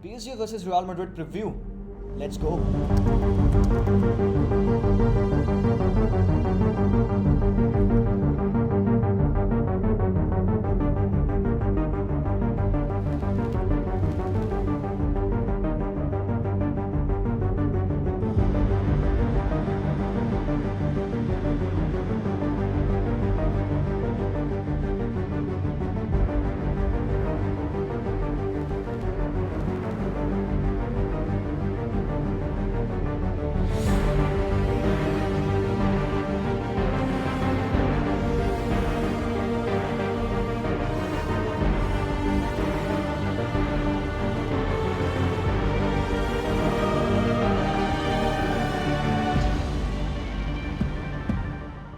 PSG versus Real Madrid preview. Let's go.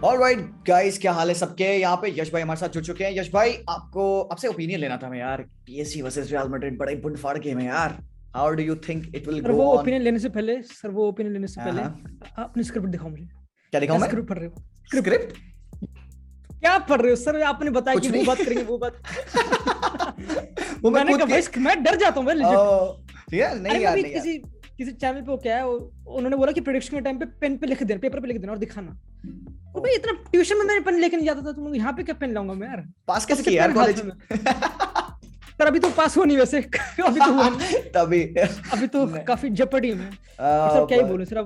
Alright guys, क्या हाल है सबके। यहाँ पे यश भाई हमारे साथ जुड़ चुके हैं। यश भाई, आपसे ओपिनियन लेना था हमें यार। पीएसजी वर्सेस रियल मैड्रिड बड़ा ही बुंडफाड़ गेम है यार। How do you think it will go on? Opinion लेने से पहले अपनी स्क्रिप्ट दिखाओ मुझे। क्या दिखाऊं मैं? स्क्रिप्ट पढ़ रहे हो? स्क्रिप्ट क्या पढ़ रहे हो सर? आपने बताया कि वो बात करेंगे, वो बात वो मैंने कहा भाई मैं डर जाता हूं भाई legit। यार नहीं यार, किसी चैनल पे वो क्या है, उन्होंने बोला कि प्रेडिक्शन के टाइम पे पेन पे लिख देना, पेपर पे लिख देना और दिखाना। तो भाई इतना ट्यूशन में मैंने पेन लेके नहीं जाता था, तुम यहाँ पे क्या पेन लाऊंगा मैं यार? पास कैसे किया यार कॉलेज में? पर अभी तो पास हो नहीं वैसे। अभी तो हुआ नहीं। तभी अभी तो काफी जपड़ी में सर। क्या ही बोलूं सर,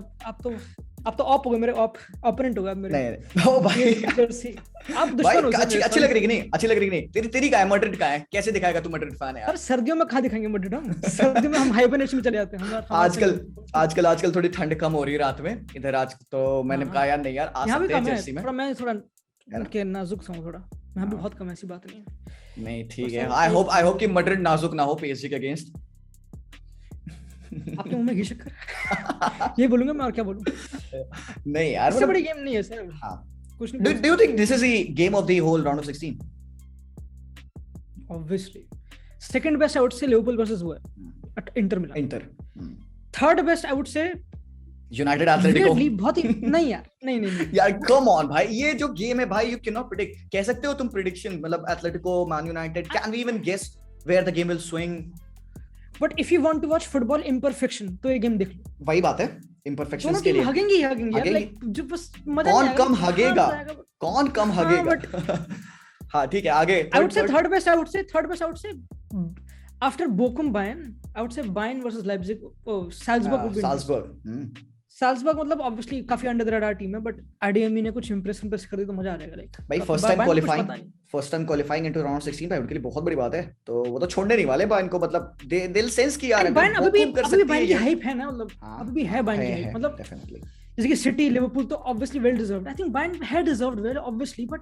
आप तो ऑप हो गए, मेरे ओपोनेंट हो गए मेरे। नहीं ओ भाई, आप दुश्मन हो सर। अच्छी लग रही कि नहीं? अच्छी लग रही कि नहीं? तेरी का है मैड्रिड का है, कैसे दिखाएगा तू मैड्रिड फैन है यार? सर सर्दियों में कहाँ दिखाएंगे मैड्रिड हम? सर्दियों में हम हाइबरनेशन में चले जाते हैं। आजकल थोड़ी ठंड कम हो रही है रात में इधर। आज तो मैंने कहा यार नहीं यार, आ सकते हैं जर्सी में। मैं थोड़ा के नाजुक सा हूं थोड़ा, मैं भी बहुत कम, ऐसी बात नहीं है। नहीं ठीक है। आई होप कि मैड्रिड नाजुक ना हो पीएसजी के अगेंस्ट। आपके मुंह में घी शक्कर ये बोलूंगा मैं, और क्या बोलूं? नहीं यार, इससे बड़ी गेम नहीं है सर। हां, कुछ नहीं। Do you think this is the game of the whole round of 16? Obviously second best I would say Liverpool versus वो है Inter Milan. Inter. Third best I would say United Atletico. बहुत ही नहीं यार, नहीं यार कम ऑन भाई, ये जो गेम है भाई, यू कैन नॉट प्रेडिक्ट। कह सकते हो तुम प्रेडिक्शन, मतलब Atletico, Man United, can we even guess where the game will swing? But if you want to watch football imperfection तो ये गेम देख लो। वही बात है, इम्परफेक्शंस के लिए हगेंगे यार, लाइक जो बस मजा कौन कम हगेगा, कौन कम हगेगा। हाँ ठीक है, आगे। I would say third best I would say after Bochum Bayern, I would say Bayern versus Leipzig, Salzburg मतलब ऑब्वियसली काफी अंडर द रडार टीम है, बट आईडीएमई ने कुछ इंप्रेस कर दी तो मजा आ जाएगा। लाइक भाई first time qualifying into round 16 भाई उनके लिए बहुत बड़ी बात है। तो वो तो छोड़ने नहीं वाले बायर्न को, मतलब दिल सेंस की यार बायर्न अभी भी बायर्न की हाइप है ना, मतलब अभी भी है बायर्न की हाइप, मतलब डेफिनेटली। जैसे कि सिटी, लिवरपूल तो obviously well deserved. I think Bayern had deserved well obviously, but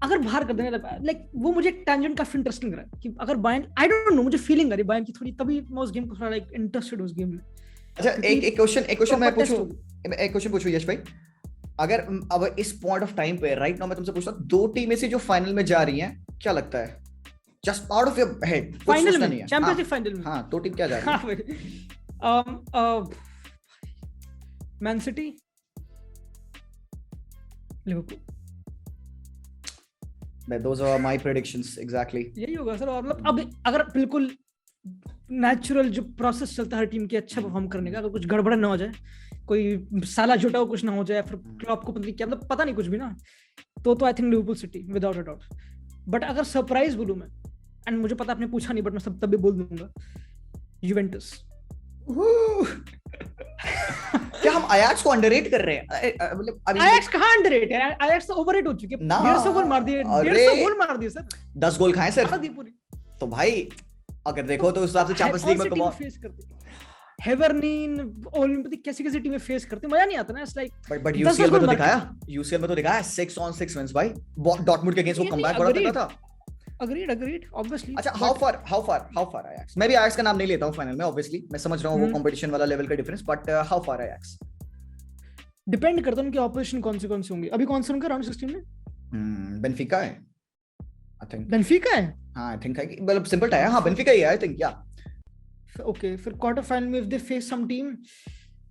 अगर बाहर कर देंगे लाइक वो मुझे एक टैंजेंट काफी इंटरेस्टिंग लग रहा है कि अगर बायर्न, आई डोंट नो, मुझे फीलिंग आ रही बायर्न की थोड़ी, तभी मैं उस गेम को थोड़ा लाइक इंटरेस्टेड उस गेम में। अच्छा, एक क्वेश्चन मैं पूछूं, एक क्वेश्चन पूछूं यश भाई। अगर अब इस पॉइंट ऑफ टाइम पे राइट नाउ मैं तुमसे पूछता हूं, दो टीमें से जो फाइनल में जा रही हैं, क्या लगता है? Just out of your head, final में, चैंपियंस लीग फाइनल में। हां, दो टीम क्या जा रही है? Man city, Liverpool. Those are my predictions exactly. यही होगा सर। और मतलब अब अगर बिल्कुल नेचुरल जो प्रोसेस चलता है हर टीम के अच्छा परफॉर्म करने का, अगर कुछ गड़बड़ ना हो जाए, कोई साला झूठा हो कुछ ना हो जाए, फिर क्लॉप को क्या मतलब पता नहीं कुछ भी ना, तो I think Liverpool city without a doubt. But अगर सरप्राइज बोलूं मैं, एंड मुझे पता आपने पूछा नहीं बट मैं सब तब भी बोल दूंगा, यूवेंटस। क्या हम अयाक्स को अंडररेट कर रहे हैं? मतलब अयाक्स कहां अंडररेट है? अयाक्स तो ओवररेट हो चुके हैं। 150 गोल मार दिए, 150 गोल मार दिए सर। 10 गोल खाए सर तो भाई अगर देखो तो उस हिसाब से चैंपियंस लीग में तुम फेस करते हैं हेवरनीन, ओलंपिक, कैसी टीमें फेस करते, मजा नहीं आता ना। इट्स लाइक बट यूसीएल में तो दिखाया 6 on 6 विंस भाई। डॉर्टमुंड के अगेंस्ट वो कमबैक बड़ा तगड़ा था। Agreed obviously। अच्छा, how far Ajax? मैं भी Ajax का नाम नहीं लेता हूं फाइनल में, obviously मैं समझ रहा हूं वो कंपटीशन वाला लेवल का difference, but how far Ajax? Depend करता है उनके ऑपोजिशन कौन से होंगे। अभी कौन से उनका राउंड 16 में? बेंफिका है आई थिंक। बेंफिका है? हां आई थिंक है, मतलब सिंपल टाइम है। हां बेंफिका ही है आई थिंक। या ओके, फिर क्वार्टर फाइनल में if they face some team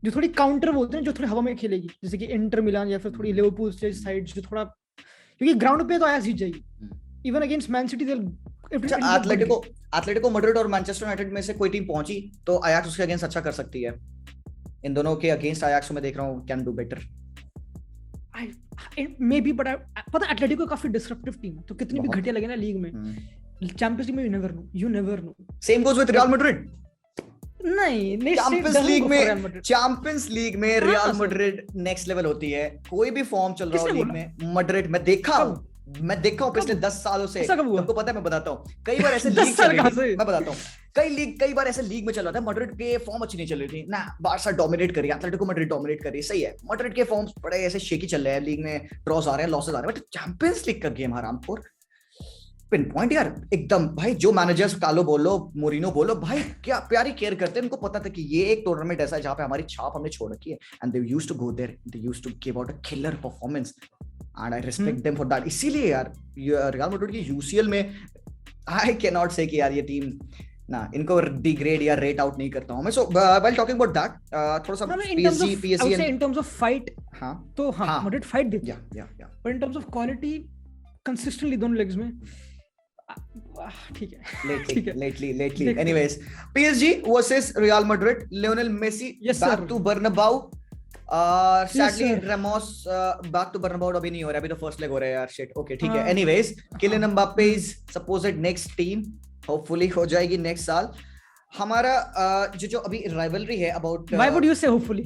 जो थोड़ी काउंटर बोलते हैं, जो थोड़ी हवा में खेलेगी, जैसे कि इंटर मिलान या फिर थोड़ी लिवरपूल से साइड, जो थोड़ा, क्योंकि ग्राउंड पे तो Ajax जीत जाएगी। इवन अगेंस्ट मैन सिटी दे एटलेटिको मैड्रिड और मैनचेस्टर यूनाइटेड में से कोई टीम पहुंची तो अयाक्स उसके अगेंस्ट अच्छा कर सकती है। इन दोनों के अगेंस्ट अयाक्स में देख रहा हूं can do better. May be, but पता है एटलेटिको काफी डिसरप्टिव टीम है, तो कितनी भी घटिया लगे ना लीग में, चैंपियंस लीग में you never know. Same goes with real Madrid. नहीं चैंपियंस लीग में रियल मैड्रिड नेक्स्ट लेवल होती है। कोई भी फॉर्म चल रहा हो लीग में, मैड्रिड मैं देखा हूं पिछले 10 सालों से। तुमको पता है, मैं बताता हूँ, कई बार ऐसे लीग चल रही थी, मैं बताता हूँ, कई बार ऐसे लीग में चल रहा था, मैड्रिड के फॉर्म अच्छी नहीं चल रही थी ना, बार्सा डोमिनेट कर रही है, एटलेटिको मैड्रिड डोमिनेट कर रही है, सही है, मैड्रिड के फॉर्म्स बड़े ऐसे शेकी चल रहे हैं, लीग में ड्रॉस आ रहे हैं, लॉसेस आ रहे हैं, बट चैंपियंस लीग का गेम हरामखोर पिन पॉइंट यार एकदम। भाई जो मैनेजर्स कालो बोलो, मोरिनो बोलो, भाई क्या प्यारी केयर करते हैं, उनको पता था कि ये एक टूर्नामेंट ऐसा है जहां पे हमारी छाप हमने छोड़ रखी है, and they used to go there, they used to give out a killer performance, and I respect them for that. इसीलिए यार रियल मैड्रिड की यूसीएल में आई कैन नॉट से कि यार ये टीम ना, इनको डिग्रेड या रेट आउट नहीं करता हूं मैं। सो व्हाइल टॉकिंग अबाउट दैट, थोड़ा सा PSG in terms of fight, हां तो हां मैड्रिड फाइट देती है, या but in terms of quality consistently दोनों लेग्स में ठीक है। Lately. Anyways, PSG versus Real Madrid. Lionel Messi back to Bernabeu. Sadly Ramos back to Bernabeu अभी नहीं हो रहा, अभी तो फर्स्ट लेग हो रहा है यार, शिट। ओके ठीक है। Anyways, Kylian Mbappe is supposed next team. Hopefully हो जाएगी नेक्स्ट साल। हमारा जो अभी राइवलरी है about, why would you say hopefully?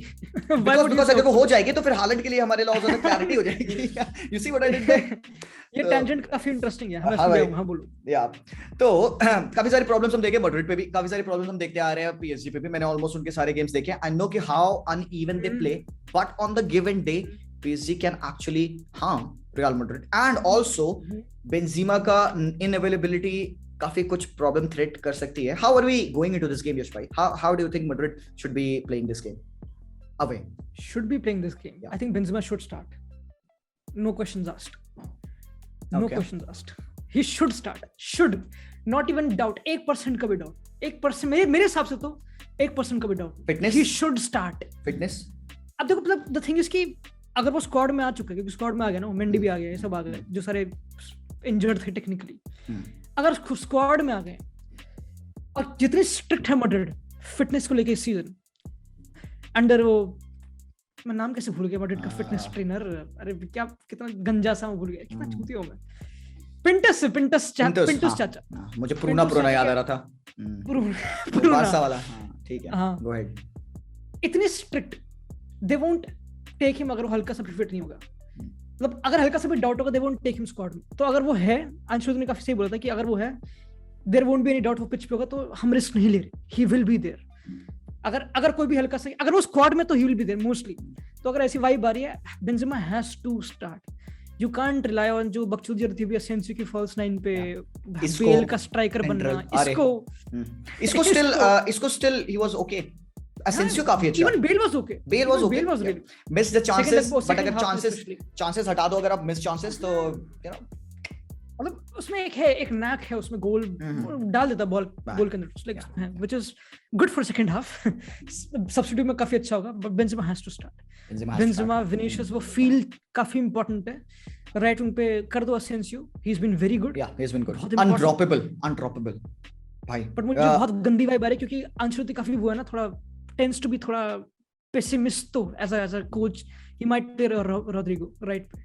because अगर वो हो जाएगी तो फिर हालैंड के लिए हमारे लिए ज्यादा क्लैरिटी हो जाएगी। You see what I did there? ये टेंजेंट काफी इंटरेस्टिंग है। हां बोलो या तो काफी सारी प्रॉब्लम्स हम देखे मैड्रिड पे भी, काफी सारी प्रॉब्लम्स हम देखते आ रहे हैं पीएसजी पे भी। मैंने ऑलमोस्ट उनके सारे गेम्स देखे। आई नो कि how uneven they play, but on the given day PSG can actually harm Real Madrid, and also Benzema का इनअवेलेबिलिटी काफी कुछ प्रॉब्लम थ्रेट कर सकती है। How are we going into this game Yash भाई? How do you think Madrid should be playing this game? Away should be playing this game. I think Benzema should start. No questions asked. No questions asked. He should start. Should. Not even doubt. 1% का भी doubt. 1% मेरे हिसाब से तो 1% का भी doubt. Fitness. He should start. Fitness. अब देखो मतलब the thing is कि अगर वो स्क्वाड में आ चुका है, क्योंकि स्क्वाड में आ गया ना, मेंडी भी आ गया, ये सब आ गए जो सारे इंजर्ड थे टेक्निकली। अगर स्क्वाड में आ गए और जितनी स्ट्रिक्ट है मैड्रिड फिटनेस को लेके इस सीजन, अंडर वो मैं नाम कैसे भूल गया मैड्रिड का फिटनेस ट्रेनर, अरे क्या कितना गंजा सा मैं भूल गया, कितना चूती हूं मैं। पिंटस चाचा, मुझे पुराना याद आ रहा था, बारसा वाला। ठीक है, गो अहेड। इतनी strict, they won't take him अगर वो हल्का सा भी फिट नहीं होगा, मतलब अगर हल्का सा भी डाउट होगा, they won't take him squad में। तो अगर वो है, अंशुल ने काफी सही बोला था कि अगर वो है, there won't be any doubt वो पिच पे होगा, तो हम रिस्क नहीं ले रहे, ही विल बी देयर। अगर कोई भी हल्का सा, अगर वो स्क्वाड में, तो he will be there mostly. तो अगर ऐसी वाइब आ रही है, Benzema has to start. You can't rely on जो बकचोदी थी भी एसेंसियो की फॉल्स नाइन पे, बेल का स्ट्राइकर बनना, इसको still he was okay. Asensio काफी अच्छा, even Bale was okay, miss the chances, but अगर चांसेस हटा दो, अगर आप मिस चांसेस, तो यू नो मतलब उसमें एक नैक है, उसमें गोल डाल देता बॉल के अंदर, like which is good for second half. Substitute में काफी अच्छा होगा, but Benzema has to start. Benzema, Vinicius, वो फील काफी इंपॉर्टेंट है, राइट उन पे कर दो Asensio, he has been very good, yeah he has been good, undroppable भाई। बट मुझे बहुत गंदी वाइब आ रही है, क्योंकि अंशुल काफी वो है ना, थोड़ा टेंड्स टू बी थोड़ा पेसिमिस्ट, तो as a coach he might play Rodrigo right पे।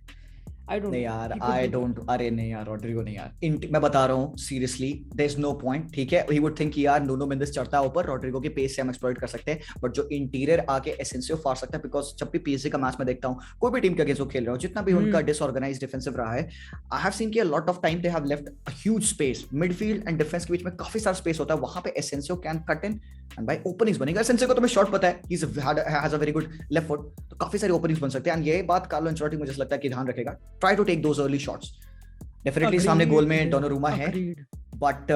नहीं यार, अरे नहीं यार, रोड्रिगो नहीं यार, मैं बता रहा हूँ seriously, there is no point. ठीक है, ही वुड थिंक कि यार नूनो मेंडिस चढ़ता है ऊपर, रोड्रिगो के पेस से हम एक्सप्लॉइट कर सकते हैं, बट जो इंटीरियर आके एसेंसियो फाड़ सकता है, बिकॉज जब भी पीएसजी का मैच में देखता हूँ, कोई भी टीम के अगेंस्ट वो खेल रहा हूँ, जितना भी उनका डिसऑर्गेनाइज्ड डिफेंसिव रहा है, आई हैव सीन कि अ lot of time they have left a huge space, midfield and defence के बीच में काफी सारा स्पेस होता है, वहां पे Asensio can cut in and by openings बनेगा। एसेंसियो को तुम्हें शॉट पता है, he has a very good left foot, तो काफी सारी ओपनिंग्स बन सकते हैं, एंड ये बात कार्लो एंचेलोटी मुझे लगता है कि ध्यान रखेगा, try to take those early shots. Definitely सामने गोल में डोनारुमा है, but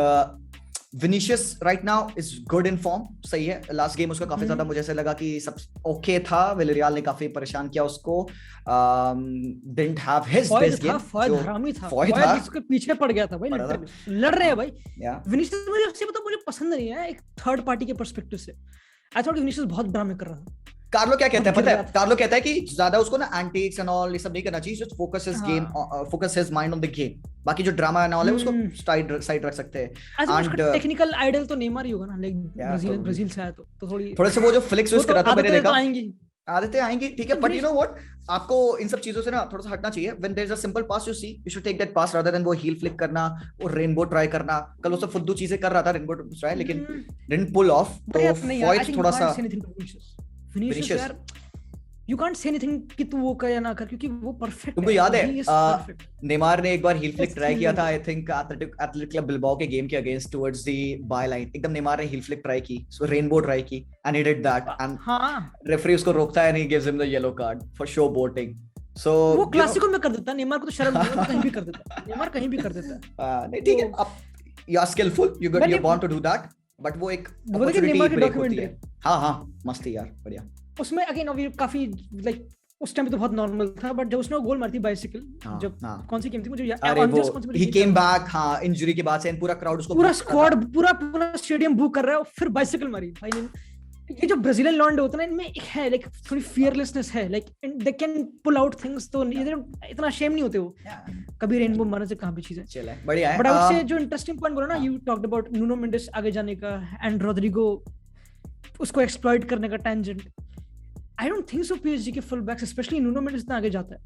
Vinicius right now is good in form, सही है। लास्ट गेम उसका काफी ज्यादा मुझे ऐसा लगा कि सब ओके था, विलेरियल ने काफी परेशान किया उसको, didn't have his best game, Foyth हरामी था, फॉयद उसके पीछे पड़ गया था भाई, लड़ रहे हैं भाई। विनीशियस मुझे पसंद नहीं है एक थर्ड पार्टी के पर्सपेक्टिव से। आई थॉट विनीशियस बहुत ड्रामे कर रहा था, कार्लो क्या कहता है पता है? कार्लो कहता है कि ज्यादा उसको ना एंटीक्स एंड ऑल ये सब नहीं करना चाहिए, just focus his game, focus his mind on the game. बाकी जो ड्रामा एंड ऑल है उसको साइड रख सकते हैं। एंड टेक्निकल आइडल तो नेमार ही होगा ना, लाइक ब्राजील से आया तो थोड़े से वो जो फ्लिक्स यूज कर रहा था मैंने देखा, आदतें आएंगी, ठीक है, बट यू नो व्हाट, आपको इन सब चीजों से ना थोड़ा सा हटना चाहिए। When there is a simple pass you see, you should take that pass rather than वो हील फ्लिक करना और रेनबो ट्राई करना। कल वो सब फुद्दू चीजें कर रहा था रेनबो ट्राई, लेकिन डिडंट पुल ऑफ। तो फॉइट थोड़ा सा Vinicius यार, you can't say anything कि तू वो कर या ना कर, क्योंकि वो परफेक्ट। तुमको याद है नेमार ने एक बार हील फ्लिक ट्राई किया था, I think Athletic Club Bilbao के गेम के against towards the by line, एकदम नेमार ने हील फ्लिक ट्राई की, सो रेनबो ट्राई की and he did that and referee उसको रोकता है and he gives him the yellow card for showboating. So वो क्लासिको में कर देता, नेमार को तो शर्म नहीं है, कहीं भी कर देता, नेमार कहीं भी कर देता। नहीं ठीक है, अब you are skilful, you got, you want to do that, but वो एक अपॉर्चुनिटी ब्रेक होती है। हां मस्त है यार, बढ़िया। उसमें अगेन अभी काफी लाइक उस टाइम पे तो बहुत नॉर्मल था, बट जब उसने गोल मारी थी बाइसिकल, जब कौन सी गेम थी मुझे याद, ही केम बैक, हां इंजरी के बाद से पूरा क्राउड उसको, पूरा स्क्वाड, पूरा स्टेडियम बुक कर रहा है और फिर बाइसिकल मारी भाई ने। ये जो ब्राजीलियन लॉन्डे होते हैं ना, इनमें एक है लाइक थोड़ी फियरलेसनेस है, like they can pull out things, तो इतना शेम नहीं होते वो कभी रेनबो मारने से, कहां पे चीजें चला है, बढ़िया है। बट आई वुड से जो इंटरेस्टिंग पॉइंट बोला ना, यू टॉक्ड अबाउट नुनो मेंडेस आगे जाने का एंड रोड्रिगो उसको एक्सप्लॉइट करने का tangent. I don't think so PSG के फुल बैक्स स्पेशली नुनो मेंडेस इतना आगे जाता है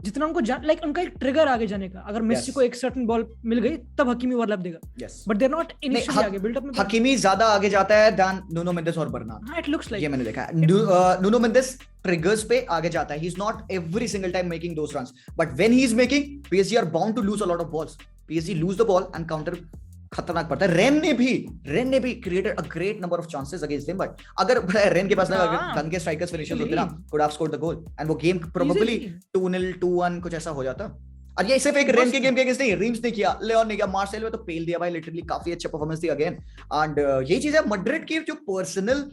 जितना उनको लाइक उनका एक ट्रिगर आगे जाने का। अगर मेसी को एक सर्टेन बॉल मिल गई तब हकीमी ओवरलैप देगा, but they are not initially आगे बिल्ड अप में। हकीमी ज्यादा आगे जाता है देन नुनो मेंडेस और बर्नार्ड। हां इट लुक्स लाइक, ये मैंने देखा है। नुनो मेंडेस ट्रिगर्स पे आगे जाता है, he is not every single time making those runs, but when he is making, PSG are bound to lose a lot of balls. PSG lose the ball and counter खतरनाक पड़ता है। Rennes ने भी created a great number of chances against them, but अगर Rennes के पास ना गन के स्ट्राइकर्स फिनिशर्स होते ना, could have scored the goal and वो गेम प्रोबेबली 2-0 2-1 कुछ ऐसा हो जाता। और ये सिर्फ एक रेन के गेम के अगेंस्ट नहीं, रीम्स ने किया, लियोन ने किया, मार्सेल में तो पेल दिया भाई, लिटरली काफी अच्छा परफॉर्मेंस थी अगेन। एंड ये चीज है, मैड्रिड की जो पर्सनल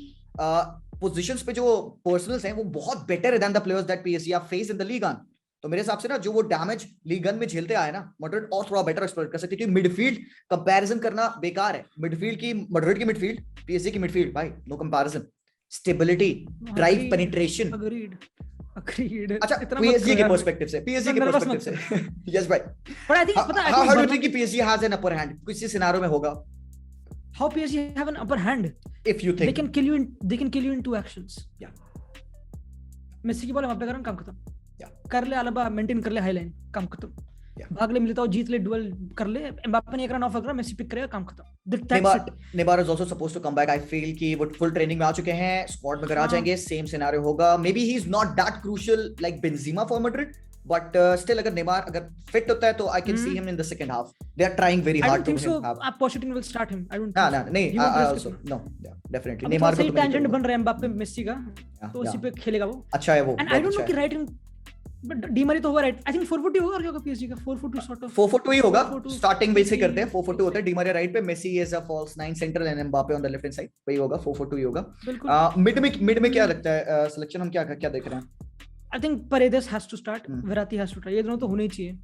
पोजीशंस पे जो पर्सनल्स हैं वो बहुत बेटर है than the players that PSG have faced in the league. तो मेरे हिसाब से ना जो वो डैमेज लीग वन में झेलते आए ना, मैड्रिड और थोड़ा बेटर एक्सप्लोइट कर सकती है, क्योंकि मिडफील्ड कंपैरिजन करना बेकार है। मिडफील्ड की मैड्रिड की मिडफील्ड, PSG की मिडफील्ड भाई no comparison. Stability, drive, penetration, agreed. अच्छा PSG के पर्सपेक्टिव से यस भाई, बट आई थिंक पता है how do you think PSG has an upper hand किसी सिनेरियो में होगा? How PSG have an upper hand if you think they can kill you in 2 actions। या Messi की ball वहां पे करन, काम खत्म। कर ले अलाबा, मेंटेन कर ले हाई लाइन, काम खत्म। भाग ले, मिलता हो, जीत ले, डुएल कर ले, एम्बाप्पे ने एक रन ऑफ कर, मेसी पिक करेगा, काम खत्म। Neymar is also supposed to come back. I feel कि वो फुल ट्रेनिंग में आ चुके हैं, स्क्वाड में अगर आ जाएंगे सेम सिनेरियो होगा। Maybe he is not that crucial like Benzema for Madrid, but still अगर नेमार अगर फिट होता है तो I can see him in the second half. They are trying very hard to have Pochettino will start him। I don't think so। नहीं, also no, definitely Neymar को तो tangent बन रहा है एम्बाप्पे मेसी का, तो उसी पे खेलेगा वो। अच्छा है वो, एंड आई डोंट नो कि राइट इन बट डी मारी तो होगा राइट, आई थिंक 4-4-2 होगा, और क्या होगा PSG का 4-4-2 सॉर्ट ऑफ 4-4-2 ही होगा। स्टार्टिंग बेस से करते हैं 4-4-2 होता है, डी मारिया राइट पे, Messi is a false 9 central and Mbappe on the left hand side, वही होगा 4-4-2 ही होगा। मिड में क्या लगता है सिलेक्शन हम क्या देख रहे हैं? I think Paredes has to start, Verratti has to try, ये दोनों तो होने ही चाहिए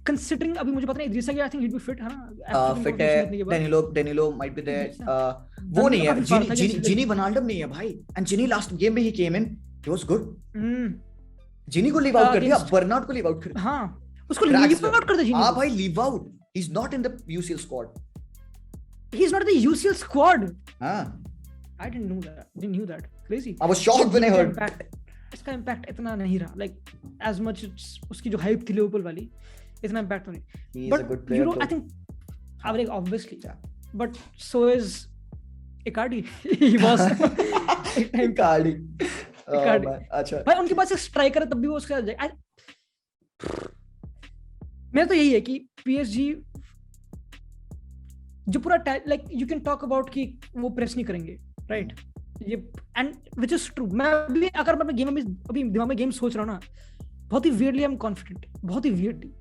कंसीडरिंग। अभी मुझे पता नहीं इद्रिसा की, I think he will B fit है ना, फिट है। डेनिलो माइट बी देयर, वो नहीं है, जिनी वनाल्डम नहीं है भाई, एंड जिनी लास्ट गेम में ही केम इन, ही वाज गुड। जिनी को लीव आउट कर दिया, बर्नार्ड को लीव आउट कर दिया। हां उसको लीव आउट कर दिया जिनी। हां भाई leave out, he is not in the UCL squad, he is not in the UCL squad. हां I didn't knew that crazy. I was shocked when I heard. इसका इंपैक्ट इतना नहीं रहा, like as much उसकी जो hype थी Liverpool वाली, इतना इंपैक्ट तो नहीं। But you know I think like obviously, but so is Icardi. He was Icardi. अच्छा भाई उनके पास एक स्ट्राइकर है, तब भी वो उसके साथ जाए। मेरा तो यही है कि PSG जो पूरा like you can talk about कि वो प्रेस नहीं करेंगे, राइट? ये एंड व्हिच इज ट्रू। मैं भी अगर मैं गेम में अभी दिमाग में गेम सोच रहा हूं ना, बहुत ही वियर्डली आई एम कॉन्फिडेंट, बहुत ही weirdly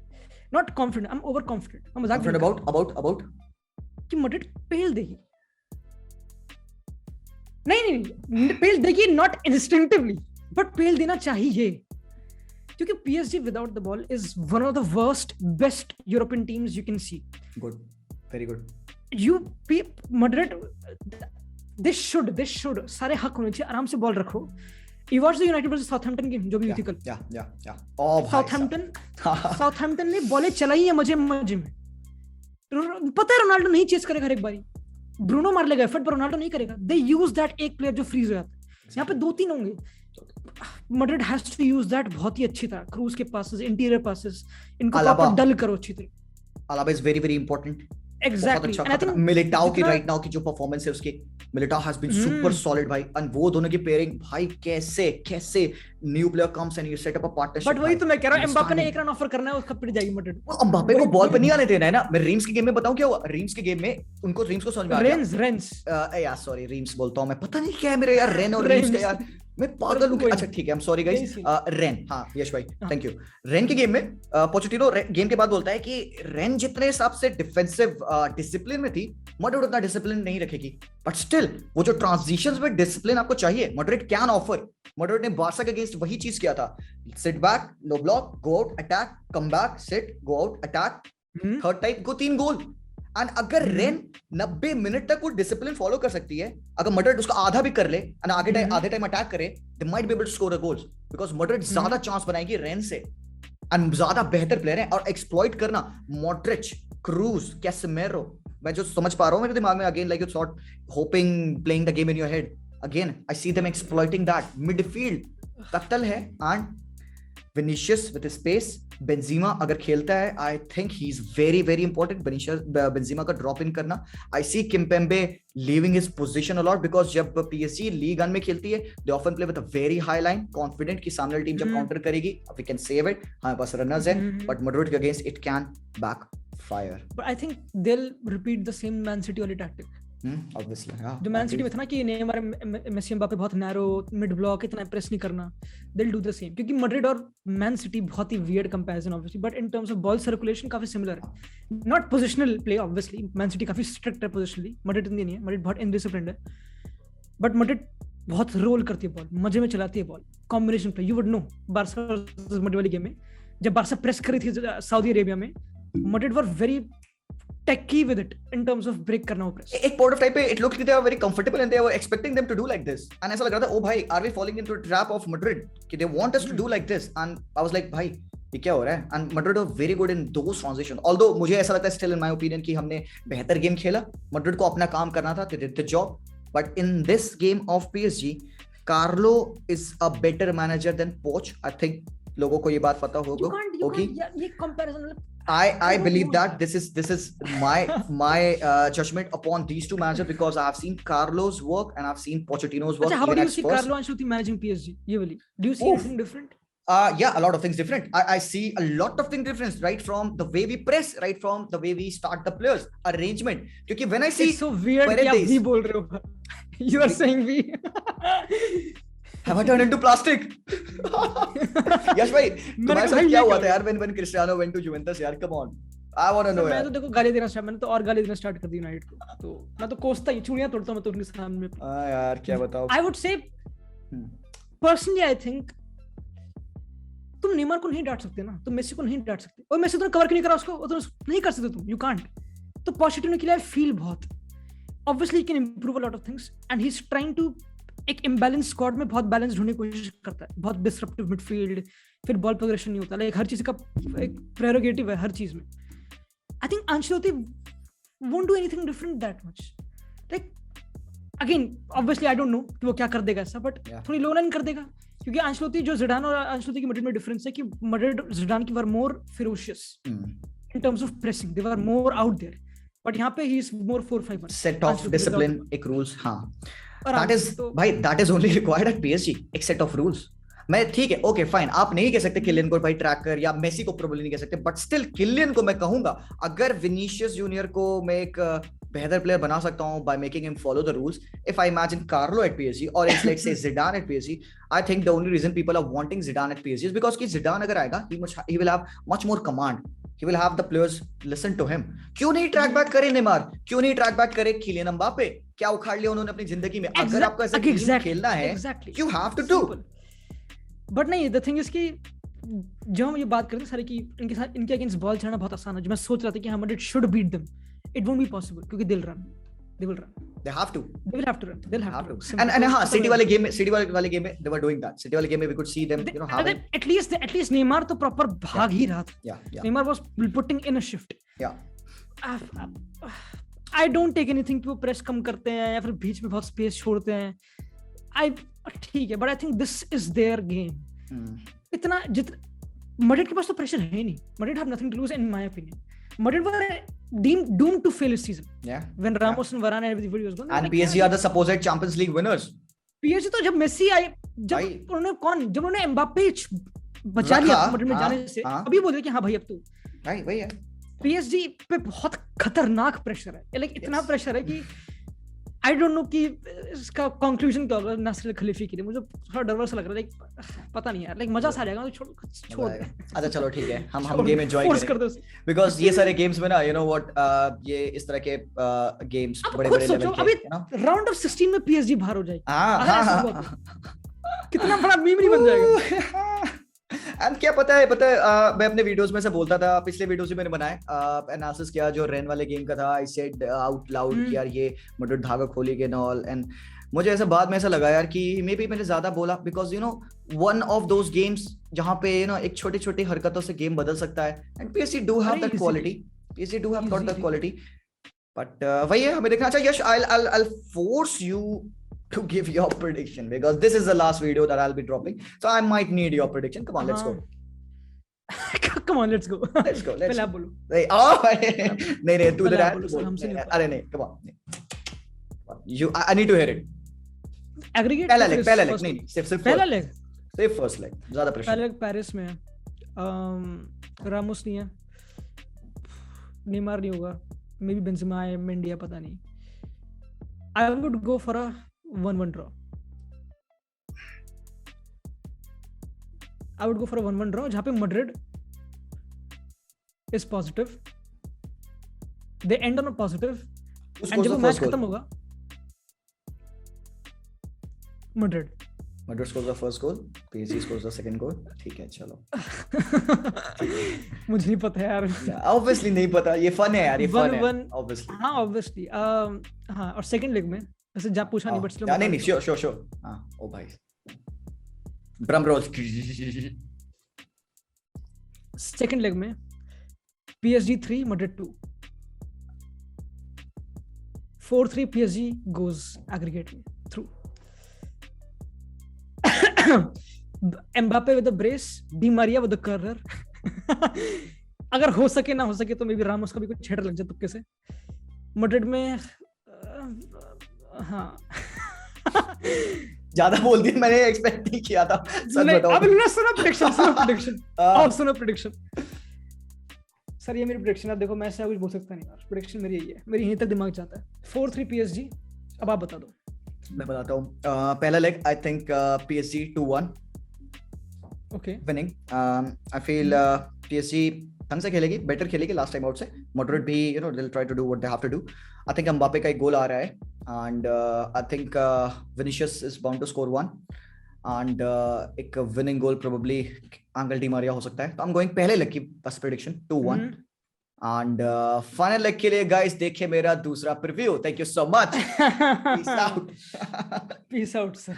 not confident, I am over confident. मैं मजाक अबाउट कि मैड्रिड पेल देगी। नहीं पेल देगी, नॉट इंस्टिंक्टिवली, बट पेल देना चाहिए, क्योंकि PSG without the ball is one of the worst best European teams you can see. Good, very good. Madrid this should सारे हक होने चाहिए, आराम से बॉल रखो। You watched the United versus Southampton game जो भी हुई थी कल। Southampton ने बॉलें चलाई है मजे में। पता है रोनाल्डो नहीं चेस करेगा हर एक बारी, ब्रूनो मार लेगा एफर्ट पर रोनाल्डो नहीं करेगा। They use that एक प्लेयर जो फ्रीज हो जाता है, यहाँ पे 2-3 होंगे। Madrid has to use that बहुत ही अच्छी तरह, क्रूज के पासेस, इंटीरियर पासेस, इनको प्रॉपर डल करो अच्छी तरह। Alaba is very very important. Exactly. And I think Militao की right now की जो performance है उसकी, Militao has been super solid भाई, and वो दोनों की pairing भाई कैसे new player comes and you set up a partnership। But वही तो मैं कह रहा हूँ, एम्बापे ने 1 रन ऑफर करना है, उसका पिट जाएगी मैड्रिड। वो एम्बापे को बॉल पे नहीं आने देना है ना। मैं रीम्स के गेम में बताऊं क्या हुआ। रीम्स के गेम में उनको रीम्स को समझ में आ गया। रेंस यार सॉरी रीम्स बोलता हूं मैं, पता नहीं क्या है मेरे यार, रेन और रीम्स का यार मैं पागल हूं। अच्छा ठीक है, I am sorry guys. Rain, हाँ यश भाई थैंक यू। रेन के गेम में पोचेटिनो गेम के बाद बोलता है कि रेन जितने हिसाब से डिफेंसिव डिसिप्लिन में थी, मैड्रिड उतना डिसिप्लिन नहीं रखेगी, बट स्टिल वो जो ट्रांजिशंस में डिसिप्लिन आपको चाहिए मैड्रिड कैन ऑफर। मैड्रिड ने बार्सा के अगेंस्ट वही चीज किया था, sit back, no block, go out, attack, come back, sit, go out, attack, third type को 3 गोल। एंड अगर रेन 90 मिनट तक वो डिसिप्लिन फॉलो कर सकती है, अगर मैड्रिड उसका आधा भी कर ले और आधे टाइम अटैक करे, they might be able to score a goals, because Madrid ज्यादा चांस बनाएगी रेन से एंड ज्यादा बेहतर प्लेयर है। और एक्सप्लॉइट करना मॉड्रिच, क्रूज, कैसेमेरो, मैं जो समझ पा रहा हूं मेरे दिमाग में, again like you sort hopping playing the game in your head, again I see them exploiting that midfield कत्ल है। And Vinicius with his pace, Benzema अगर खेलता है, I think he's very very important। Benzema का drop in करना, I see Kimpembe leaving his position a lot because जब PSG League 1 में खेलती है, they often play with a very high line, confident कि सामने वाली टीम जब काउंटर करेगी we can save it, हमारे पास रनर्स है, but Madrid के against it can backfire। But I think they'll repeat the same Man City वाली tactic। obviously yeah, जो मैन सिटी में था ना कि नेमार, मेसी, एम्बापे बहुत नैरो मिड ब्लॉक, इतना प्रेस नहीं करना, they'll do the same। क्योंकि मैड्रिड और मैन सिटी बहुत ही weird comparison obviously, but in terms of ball circulation काफी सिमिलर है। Not positional play obviously, Man City काफी स्ट्रिक्ट है पोजिशनली, मैड्रिड इतनी नहीं है, मैड्रिड बहुत इनडिसिप्लिन्ड है, बट मैड्रिड बहुत रोल करती है बॉल, मजे में चलाती है ball, combination play. You would know Barca versus Madrid वाली गेम में जब बार्सा प्रेस कर रही थी सऊदी अरेबिया में, Madrid were very techy with it in terms of break करना वो press। एक point of time पे it looked like they were very comfortable and they were expecting them to do like this, and ऐसा लग रहा था ओ भाई are we falling into a trap of Madrid कि they want us to do like this, and I was like भाई ये क्या हो रहा है। and Madrid was very good in those transitions, although मुझे ऐसा लगता है still in my opinion कि हमने बेहतर गेम खेला, Madrid को अपना काम करना था, they did the job, but in this game of PSG Carlo is a better manager than Poch। I think लोगों को ये बात पता होगी। ये comparison I believe that this is my judgment upon these two managers because I have seen Carlo's work and I've seen Pochettino's work। How do you see Carlo Ancelotti managing PSG? Do you see anything different? Yeah, a lot of things different. I see a lot of things different, right from the way we press, right from the way we start the players, arrangement. Because when I see it's so weird कि आप भी बोल रहे हो, you are saying we have I turned into plastic? यश भाई तुम्हारे साथ क्या हुआ था यार when Cristiano went to Juventus यार, come on, I want to know। मैं तो देखो गाली देना स्टार्ट, मैंने तो और गाली देना स्टार्ट कर दी यूनाइटेड को, तो मैं तो कोसता ही चूड़ियां तोड़ता हूं मैं तो उनके सामने। यार क्या बताओ। I would say personally I think तुम नेमार को नहीं डांट सकते ना, तुम मेसी को नहीं डांट सकते, और मेसी तुमने कवर क्यों नहीं करा उसको, तो नहीं कर सकते तुम, you can't। तो पोचेटिनो के लिए फील बहुत obviously he can improve a lot of things and he's trying to एक इम्बैलेंस स्क्वाड में बहुत बैलेंस ढूंढने की कोशिश करता है, बहुत डिसरप्टिव मिडफील्ड, फिर बॉल प्रोग्रेशन नहीं होता, लाइक हर चीज का एक प्रेरोगेटिव है हर चीज में। I think Ancelotti won't do anything different that much, like again obviously I don't know कि वो क्या कर देगा ऐसा, बट थोड़ी लो लाइन कर देगा, क्योंकि Ancelotti जो जिडान और Ancelotti की मैड्रिड में डिफरेंस है कि मैड्रिड जिडान की वर मोर ferocious in terms of pressing, they were more out there, but यहाँ पे he is more 4-5 set of discipline, एक rules। हाँ that is भाई that is only required at PSG, एक set of rules। मैं ठीक है ओके फाइन, आप नहीं कह सकते किलियन को भाई ट्रैक कर, या मेसी को प्रोबेबली नहीं कह सकते, बट स्टिल किलियन को मैं कहूंगा अगर विनीशियस जूनियर को मैं एक बेहतर प्लेयर बना सकता हूं by making him follow the rules, if I imagine Carlo at PSG or let's say Zidane at PSG, I think the only reason people are wanting Zidane at PSG is because कि Zidane अगर आएगा he will have much more command, he will have the players listen to him। क्यों नहीं track back करे Neymar, क्यों नहीं track back करे Kylian Mbappe, क्या उखाड़ लिया उन्होंने अपनी जिंदगी में। अगर आपको ऐसा गेम खेलना है you have to do। But नहीं, द थिंग इज कि जब हम ये बात करते हैं सारे कि इनके साथ इनके अगेंस्ट बॉल चलाना बहुत आसान है, जो मैं सोच रहा था कि हाँ Madrid should beat them, it won't be possible क्योंकि दिल run they will run. They have to. They will have to run. They'll have to. And हाँ, City वाले game में they were doing that. City वाले game में we could see them, you know, having. At least Neymar तो proper भाग ही रहा था. Yeah. Neymar was putting in a shift. Yeah. I don't take anything कि वो press कम करते हैं या फिर बीच में बहुत space छोड़ते हैं. ठीक है, but I think this is their game. इतना Madrid के पास तो pressure है नहीं. Madrid have nothing to lose in my opinion. Madrid were doomed to fail this season. Yeah. When Ramos and Varane and everybody was gone. And PSG are the supposed Champions League winners. PSG तो जब Messi आए, जब उन्होंने Mbappe बचा लिया Madrid में जाने से, अभी बोल रहे कि हाँ भाई अब तू. वही है. PSG पे बहुत खतरनाक प्रेशर है. लाइक इतना प्रेशर है कि I don't know कि इसका कंक्लूजन क्या होगा नासिर खलीफी के लिए. मुझे थोड़ा डर सा लग रहा है. लाइक पता नहीं यार. लाइक मजा सा आ जाएगा तो छोड़. अच्छा चलो ठीक है. हम गेम एंजॉय करें. बिकॉज़ ये सारे गेम्स में ना यू नो व्हाट ये इस तरह के गेम्स बड़े-बड़े लेवल के, अभी राउंड ऑफ 16 में PSG बाहर हो जाएगी. कितना बड़ा मीमरी बन जाएगा. एंड क्या पता है मैं अपने वीडियोस में से बोलता था, पिछले वीडियोस भी मैंने बनाए एनालिसिस किया जो रेन वाले गेम का था. आई सेड आउट लाउड कि यार ये मैड्रिड धागा खोली के ऑल. एंड मुझे ऐसा बाद में ऐसा लगा यार कि मे बी मैंने ज्यादा बोला because you know one of those games जहां पे यू नो एक छोटी छोटी हरकतों से गेम बदल सकता है. And PSG do have that quality. But वही है, हमें देखना चाहिए. यश I'll force you to give your prediction because this is the last video that I'll be dropping, so I might need your prediction. Come on, let's go. Come on, let's go. पहले आप बोलो. नहीं तू इधर आ. अरे नहीं, come on. I need to hear it. Aggregate पहला leg नहीं सिर्फ पहला लेग. सिर्फ फर्स्ट लेग. ज्यादा प्रेशर. पहला लेग पेरिस में है. रामोस नहीं है. नेमार नहीं होगा. मे बी बेंजेमा है, मेंडी है, पता नहीं. I would go for a 1-1 draw. I would go for a 1-1 draw जहाँ पे Madrid is positive. They end on a positive. And जब मैच खत्म होगा Madrid scores the first goal, PSG scores the second goal. ठीक है चलो. मुझे नहीं पता यार. Obviously नहीं पता. ये फन है यार. ये फन है. Obviously. हाँ obviously. हाँ और सेकंड लेग में वैसे जा पूछा नहीं बट स्लो. नहीं श्योर. हाँ ओ भाई. ब्रमरोज. सेकंड लेग में PSG 3 Madrid 2. 4-3 PSG goes aggregate through. Mbappe with the brace, Di Maria with the corner. अगर हो सके ना हो सके तो मे बी रामोस का भी कुछ छेड़ लग जाए तुक्के से. मैड्रिड में हाँ ज्यादा बोल दिया. मैंने एक्सपेक्ट नहीं किया था. सच बताओ. अब सुनो प्रेडिक्शन. सर ये मेरी प्रेडिक्शन है. देखो मैं ऐसा कुछ बोल सकता नहीं यार. प्रेडिक्शन मेरी यही है. मेरी यहीं तक दिमाग जाता है. 4-3 PSG. अब आप बता दो. मैं बताता हूँ. पहला leg I think PSG 2-1 winning. I feel PSG ढंग से खेलेगी, बेटर खेलेगी लास्ट टाइम आउट से. मैड्रिड भी you know they will try to do what they have to do. I think Mbappe का एक गोल आ रहा है and I think Vinicius is bound to score 1 and एक winning goal probably Angel Di Maria हो सकता है. तो आई एम गोइंग पहले लेग की बस प्रेडिक्शन 2-1. एंड फाइनल लेग के लिए गाइस देखिए मेरा दूसरा preview. Thank you so much. Peace out. Peace out sir.